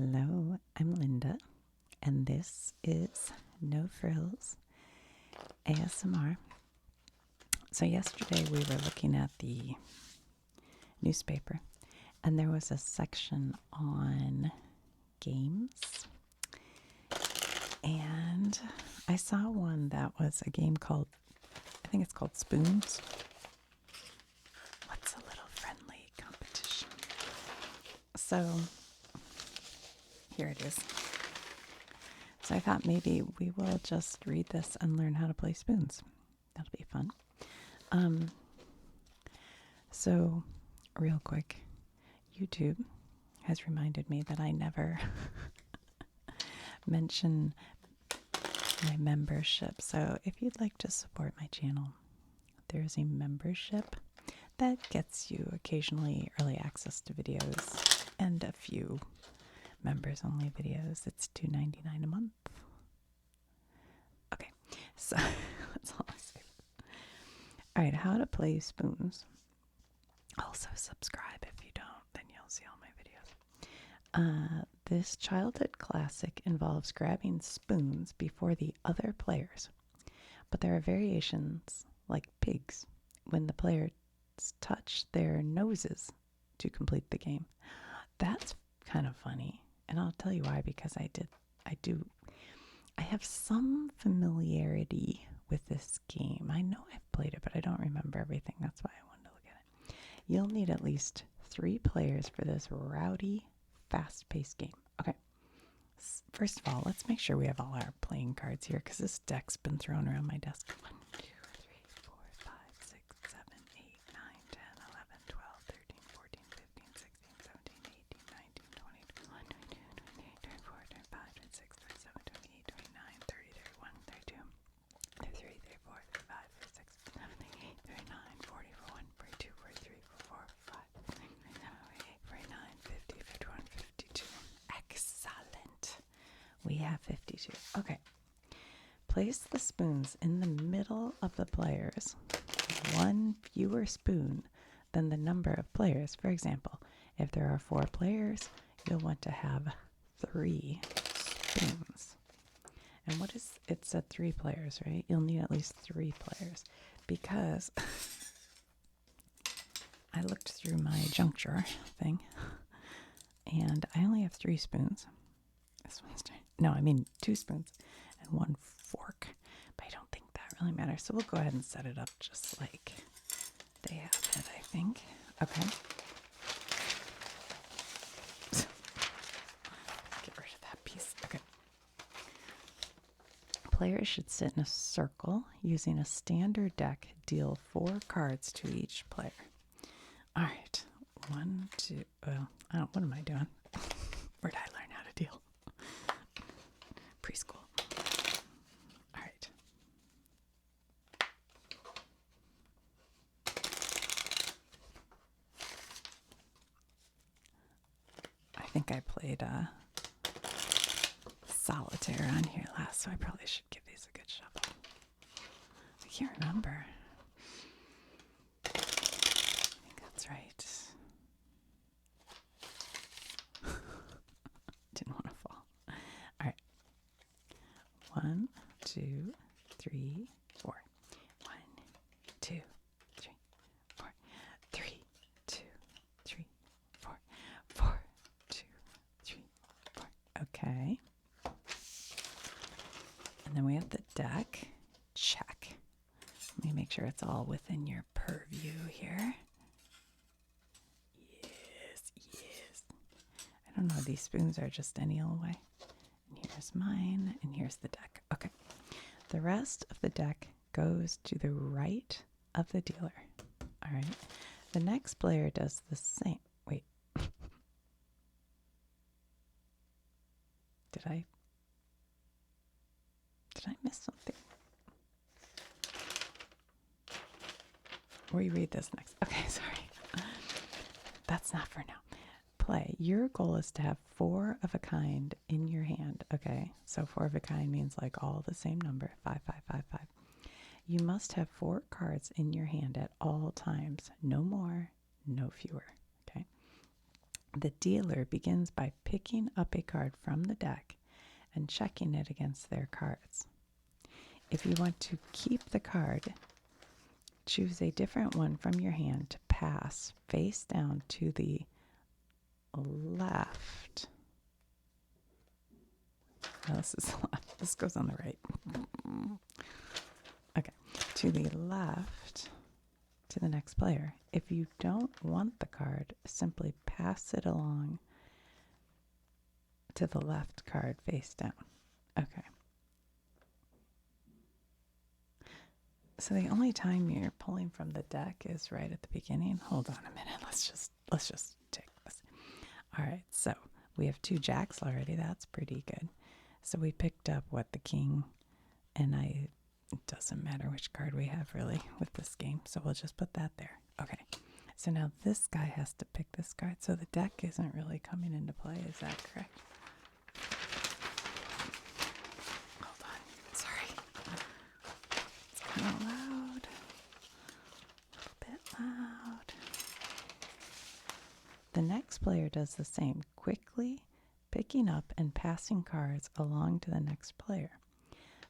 Hello, I'm Linda, and this is No Frills ASMR. So, yesterday we were looking at the newspaper, and there was a section on games, and I saw one that was a game called, I think it's called Spoons. What's a little friendly competition? So, here it is. So I thought maybe we will just read this and learn how to play spoons. That'll be fun. So real quick, YouTube has reminded me that I never mention my membership. So if you'd like to support my channel, there's a membership that gets you occasionally early access to videos and a few members only videos. It's $2.99 a month. Okay, so that's all I say. All right, how to play spoons. Also subscribe if you don't, then you'll see all my videos. This childhood classic involves grabbing spoons before the other players, but there are variations like pigs when the players touch their noses to complete the game. That's kind of funny. And I'll tell you why, because I have some familiarity with this game. I know I've played it, but I don't remember everything. That's why I wanted to look at it. You'll need at least 3 players for this rowdy, fast-paced game. Okay. First of all, let's make sure we have all our playing cards here, because this deck's been thrown around my desk. 1, 2, 3, 4, 5, 6, 7, 8, 9, 10, 11, 12, 13, 14, 15, 16, 17, 18, 19, 20, 21, 22, 23, 24, 25, 26, 27, 28, 29, 30, 31, 32, 33, 34, 35, 36, 37, 39, 40, 41, 42, 43, 44, 45, 49, 50, 51, 52. Excellent. We have 52. Okay. Place the spoons in the middle of the players. 1 fewer spoon than the number of players. For example, if there are 4 players, you'll want to have 3 spoons. And what is, it said 3 players, right? You'll need at least 3 players, because I looked through my junk drawer thing, and I only have 3 spoons. This one's, no, I mean 2 spoons and 1 fork, but I don't think that really matters. So we'll go ahead and set it up just like they have it, I think. Okay. Get rid of that piece. Okay. Players should sit in a circle using a standard deck. Deal 4 cards to each player. All right. 1, 2. Well, what am I doing? Where did I learn how to deal? Preschool. All right. I think I played solitaire on here last, so I probably should give these a good shuffle. I can't remember. I think that's right. Didn't want to fall. All right. 1, 2, 3, 4. 1, 2, 3, 4. 3, 2, 3, 4. 4, 2, 3, 4. Okay. And then we have the deck. Check. Let me make sure it's all within your purview here. Yes, yes. I don't know, these spoons are just any old way. And here's mine, and here's the deck. Okay. The rest of the deck goes to the right of the dealer. All right. The next player does the same. Wait. Did I miss something? We read this next. Okay, sorry. That's not for now. Play. Your goal is to have 4 of a kind in your hand. Okay, so 4 of a kind means like all the same number. 5, 5, 5, 5. You must have 4 cards in your hand at all times. No more, no fewer. Okay. The dealer begins by picking up a card from the deck and checking it against their cards. If you want to keep the card, choose a different one from your hand to pass face down to the left. No, this is left. This goes on the right. Okay, to the left to the next player. If you don't want the card, simply pass it along to the left card face down. Okay. So the only time you're pulling from the deck is right at the beginning. Hold on a minute. Let's just take this. All right. So we have 2 jacks already. That's pretty good. So we picked up the king, and it doesn't matter which card we have really with this game. So we'll just put that there. Okay. So now this guy has to pick this card. So the deck isn't really coming into play. Is that correct? Hold on. Sorry. It's kind of loud. A little bit loud. The next player does the same, quickly picking up and passing cards along to the next player.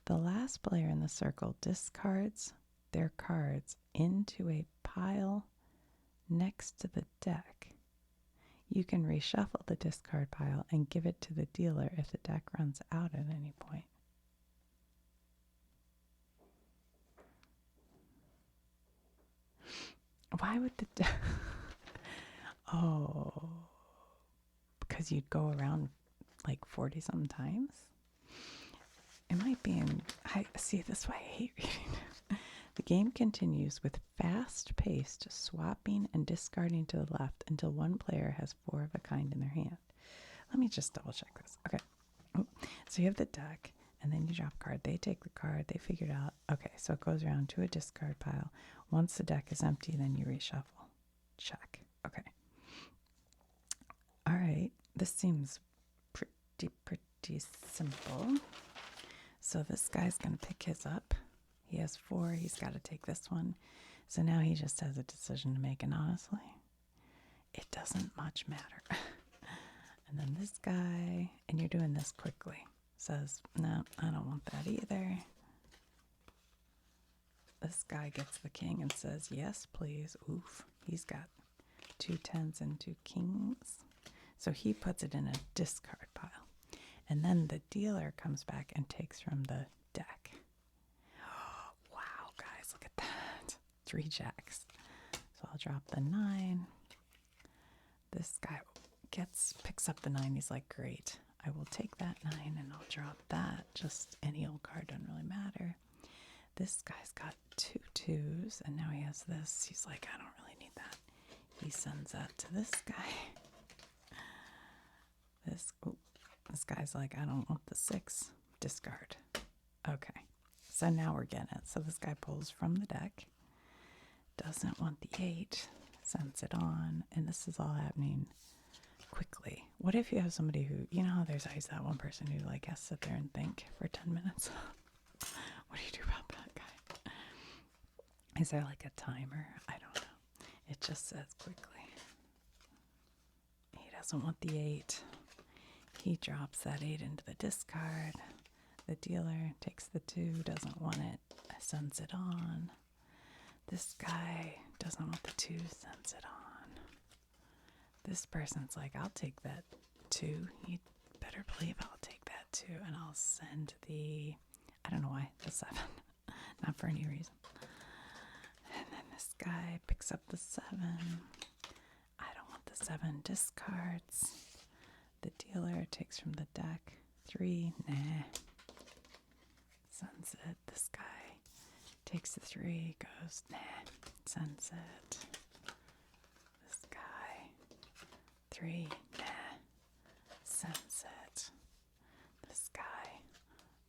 The last player in the circle discards their cards into a pile next to the deck. You can reshuffle the discard pile and give it to the dealer if the deck runs out at any point. Why would the deck... Oh, because you'd go around like 40 something times? It might be in... See, that's why I hate reading. The game continues with fast-paced swapping and discarding to the left until one player has 4 of a kind in their hand. Let me just double check this. Okay. Oh, so you have the deck, and then you drop a card. They take the card. They figure it out. Okay, so it goes around to a discard pile. Once the deck is empty, then you reshuffle. Check. Okay. All right. This seems pretty simple. So this guy's going to pick his up. He has 4. He's got to take this one. So now he just has a decision to make. And honestly, it doesn't much matter. And then this guy, and you're doing this quickly, says, no, I don't want that either. This guy gets the king and says, yes, please. Oof. He's got 2 10s and 2 kings. So he puts it in a discard pile. And then the dealer comes back and takes from the deck. Wow, guys, look at that. 3 jacks. So I'll drop the 9. This guy picks up the 9. He's like, great. I will take that 9 and I'll drop that. Just any old card, doesn't really matter. This guy's got 2 2s, and now he has this. He's like, I don't really need that. He sends that to this guy. This guy's like, I don't want the 6. Discard. Okay. So now we're getting it. So this guy pulls from the deck. Doesn't want the 8. Sends it on. And this is all happening quickly. What if you have somebody who, you know how there's always that one person who like has to sit there and think for 10 minutes? What do you do about that guy? Is there like a timer? I don't know. It just says quickly. He doesn't want the 8. He drops that 8 into the discard. The dealer takes the 2, doesn't want it, sends it on. This guy doesn't want the 2, sends it on. This person's like, I'll take that 2. You better believe I'll take that 2, and I'll send the, I don't know why, the 7. Not for any reason. And then this guy picks up the 7. I don't want the 7, discards. The dealer takes from the deck 3, nah. Sends it. This guy takes the 3, goes, nah. Sends it. This guy, 3, nah. Sends it. This guy,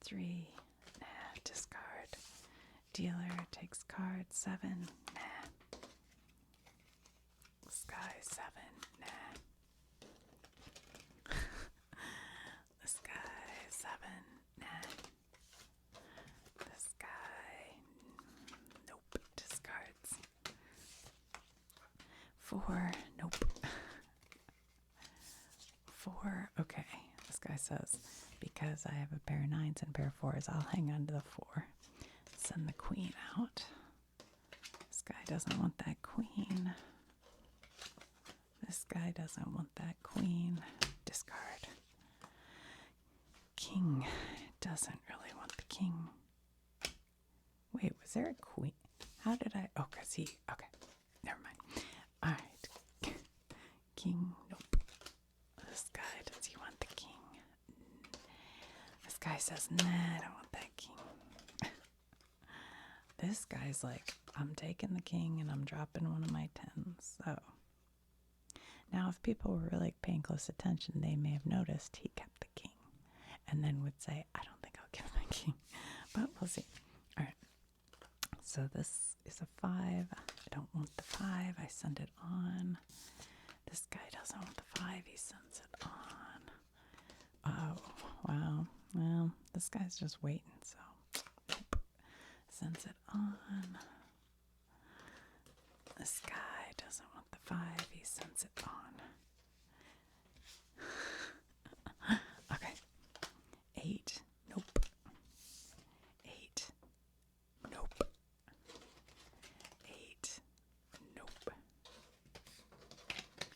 3, nah. Discard. Dealer takes card 7, nah. This guy, 7, nah. This guy, 7, nah. This guy, nope, discards. 4, nope. guy says, because I have a pair of 9s and a pair of 4s, I'll hang on to the 4. Send the queen out. This guy doesn't want that queen. This guy doesn't want that queen. Discard. King doesn't really want the king. Wait, was there a queen? How did I? Oh, because he. Okay, never mind. All right. King, nope. This guy, does he want the king? This guy says, nah, I don't want that king. This guy's like, I'm taking the king and I'm dropping one of my 10s. So now if people were really paying close attention, they may have noticed he kept the king and then would say, I don't think I'll give my king. But we'll see. All right. So this is a 5. I don't want the 5. I send it on. This guy doesn't want the 5. He sends it on. Oh, wow. Well, this guy's just waiting, so nope. Sends it on. This guy doesn't want the 5. He sends it on. Okay. 8. Nope. 8. Nope. 8. Nope.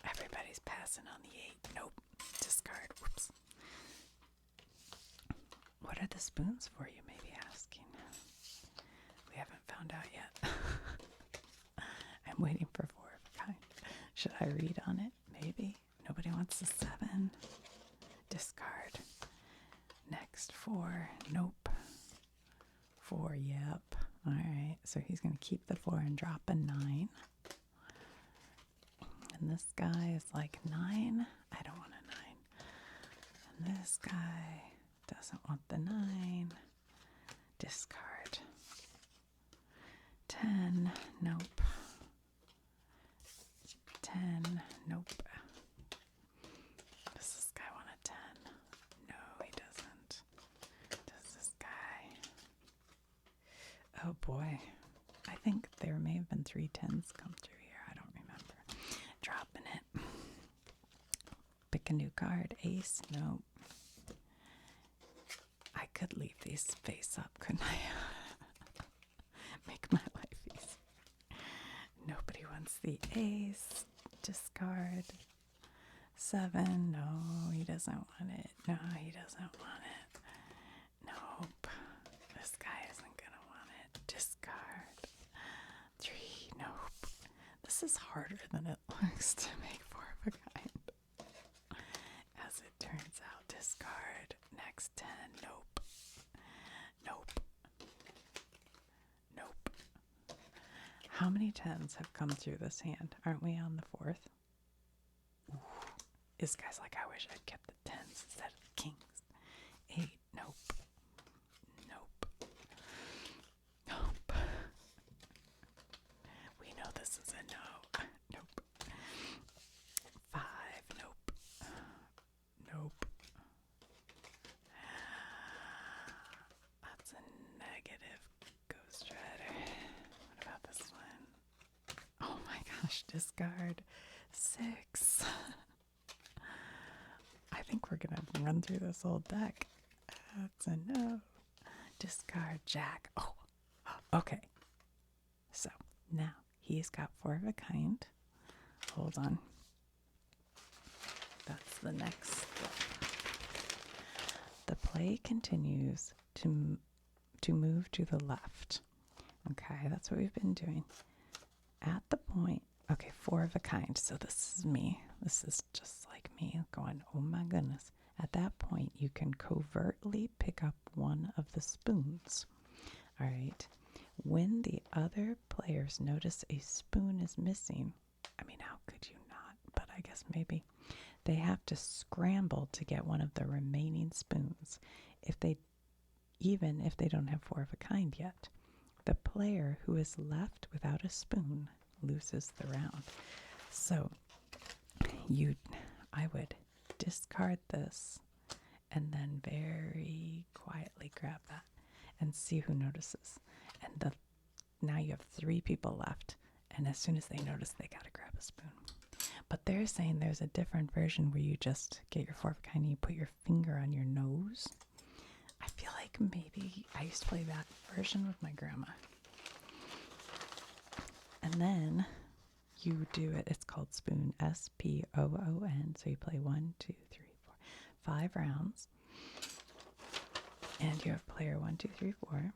Everybody's passing on the 8. Nope. Discard. Whoops. What are the spoons for, you may be asking? We haven't found out yet. I'm waiting for 4 of a kind. Should I read on it? Maybe. Nobody wants the 7. Discard. Next 4. Nope. 4. Yep. All right. So he's going to keep the 4 and drop a 9. And this guy is like 9. I don't want a 9. And this guy doesn't want the 9. Discard. 10. Nope. 10. Nope. Does this guy want a 10? No, he doesn't. Does this guy? Oh boy. I think there may have been 3 10s come through here. I don't remember. Dropping it. Pick a new card. Ace. Nope. I could leave these face up, couldn't I? Make my life easy. Nobody wants the ace. Discard. 7. No, he doesn't want it. No, he doesn't want it. Nope. This guy isn't going to want it. Discard. 3. Nope. This is harder than it looks to make 4 of a kind. As it turns out, discard. Next 10. Nope. Nope. Nope. How many 10s have come through this hand? Aren't we on the 4th? Ooh. This guy's like, I wish I'd kept the 10s instead of the kings. 8. Nope. Nope. Nope. We know this is a no. Nope. 5. Nope. Nope. That's a negative, Ghost Rider. What about this one? Oh my gosh, discard. 6. I think we're going to run through this whole deck. That's a no. Discard. Jack. Oh, okay. So now he's got 4 of a kind. Hold on. That's the next step. The play continues to move to the left. Okay, that's what we've been doing. At the point, okay, 4 of a kind. So this is me. This is just like me going, oh my goodness. At that point, you can covertly pick up one of the spoons. All right. When the other players notice a spoon is missing, I mean, how could you not? But I guess maybe they have to scramble to get one of the remaining spoons. Even if they don't have 4 of a kind yet, the player who is left without a spoon loses the round. So I would discard this and then very quietly grab that and see who notices. And now you have 3 people left, and as soon as they notice, they got to grab a spoon. But they're saying there's a different version where you just get your 4 of a kind and you put your finger on your nose. I feel like maybe I used to play that version with my grandma. And then you do it, it's called spoon, S-P-O-O-N. So you play 1, 2, 3, 4, 5 rounds. And you have player 1, 2, 3, 4.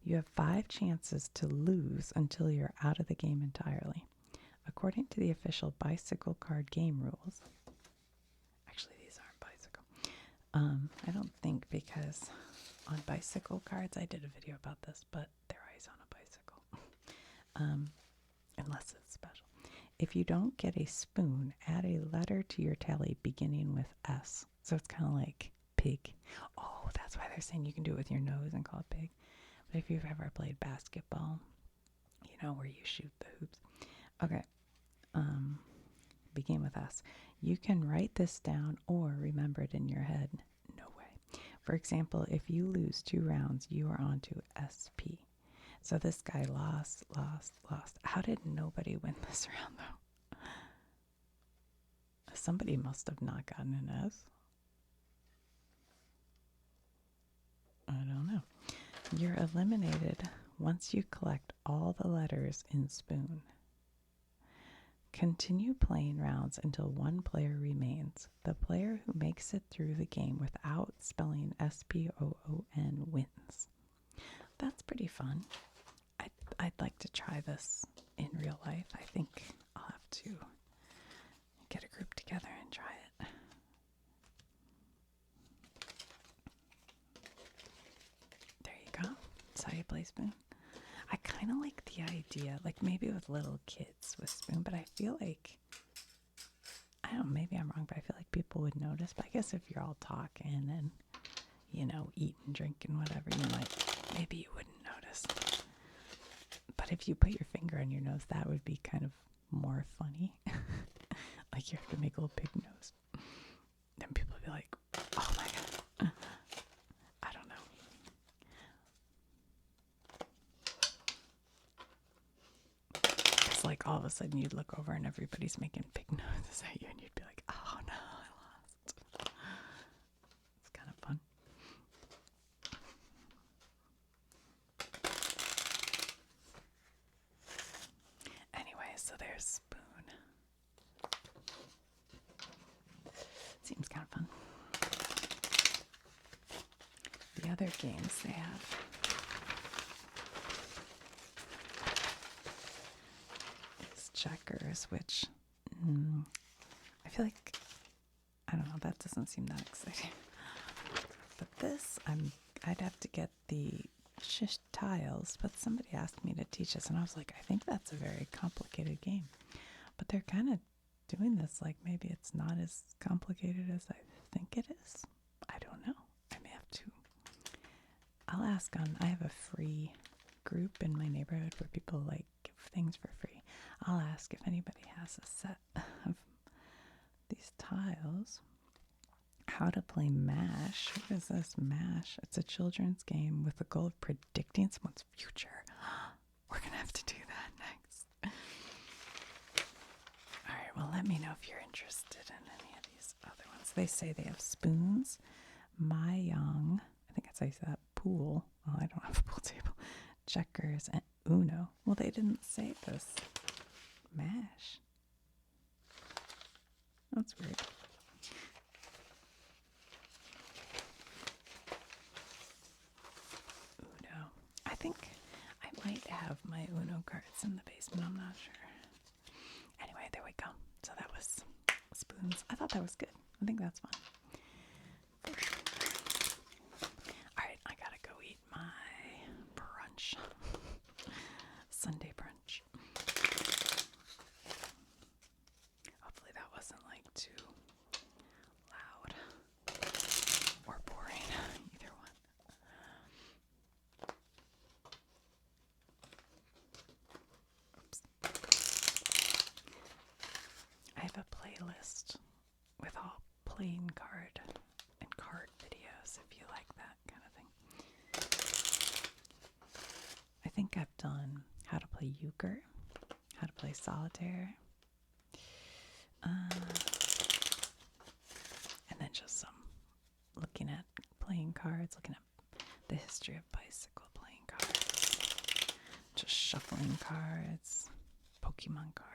You have 5 chances to lose until you're out of the game entirely. According to the official bicycle card game rules, actually these aren't bicycle. I don't think, because on bicycle cards, I did a video about this, but they're always on a bicycle. Unless it's special. If you don't get a spoon, add a letter to your tally beginning with S. So it's kind of like pig. Oh, that's why they're saying you can do it with your nose and call it pig. But if you've ever played basketball, you know, where you shoot the hoops. Okay. Begin with S. You can write this down or remember it in your head. No way. For example, if you lose 2 rounds, you are on to SP. So this guy lost. How did nobody win this round, though? Somebody must have not gotten an S. I don't know. You're eliminated once you collect all the letters in spoon. Continue playing rounds until 1 player remains. The player who makes it through the game without spelling S-P-O-O-N wins. That's pretty fun. I'd like to try this in real life. I think I'll have to get a group together and try it. There you go. That's how you play spoon. I kind of like the idea, like maybe with little kids with spoon, but I feel like, I don't know, maybe I'm wrong, but I feel like people would notice. But I guess if you're all talking and, you know, eating, drinking, whatever, maybe you wouldn't notice. But if you put your finger on your nose, that would be kind of more funny. Like you have to make a little pig nose. Then people would be like, oh my God. I don't know. It's like all of a sudden you'd look over and everybody's making pig noses at you and you'd be like, oh no, I lost. It's kind of fun. Anyway, so there's spoon. Seems kind of fun. The other games they have is checkers, which I feel like, I don't know, that doesn't seem that exciting. But this, I'd have to get the tiles, but somebody asked me to teach us, and I was like, I think that's a very complicated game. But they're kind of doing this like maybe it's not as complicated as I think it is. I don't know. I may have to. I'll ask I have a free group in my neighborhood where people like give things for free. I'll ask if anybody has a set of these tiles. How to play MASH. What is this? MASH. It's a children's game with the goal of predicting someone's future. We're going to have to do that next. All right, well, let me know if you're interested in any of these other ones. They say they have spoons, mahjong, I think it's like that, pool. Oh, I don't have a pool table. Checkers and Uno. Well, they didn't say this. MASH. That's weird. Uno. I think I might have my Uno cards in the basement. I'm not sure. Anyway, there we go. So that was spoons. I thought that was good. I think that's fun. Alright, I gotta go eat my brunch. Sunday brunch. Hopefully that wasn't like too loud or boring. Either one. Oops. I have a playlist with all playing card and card videos if you like that kind of thing. I think I've done how to play euchre, how to play solitaire, And then just some looking at playing cards, looking at the history of bicycle playing cards, just shuffling cards, Pokemon cards.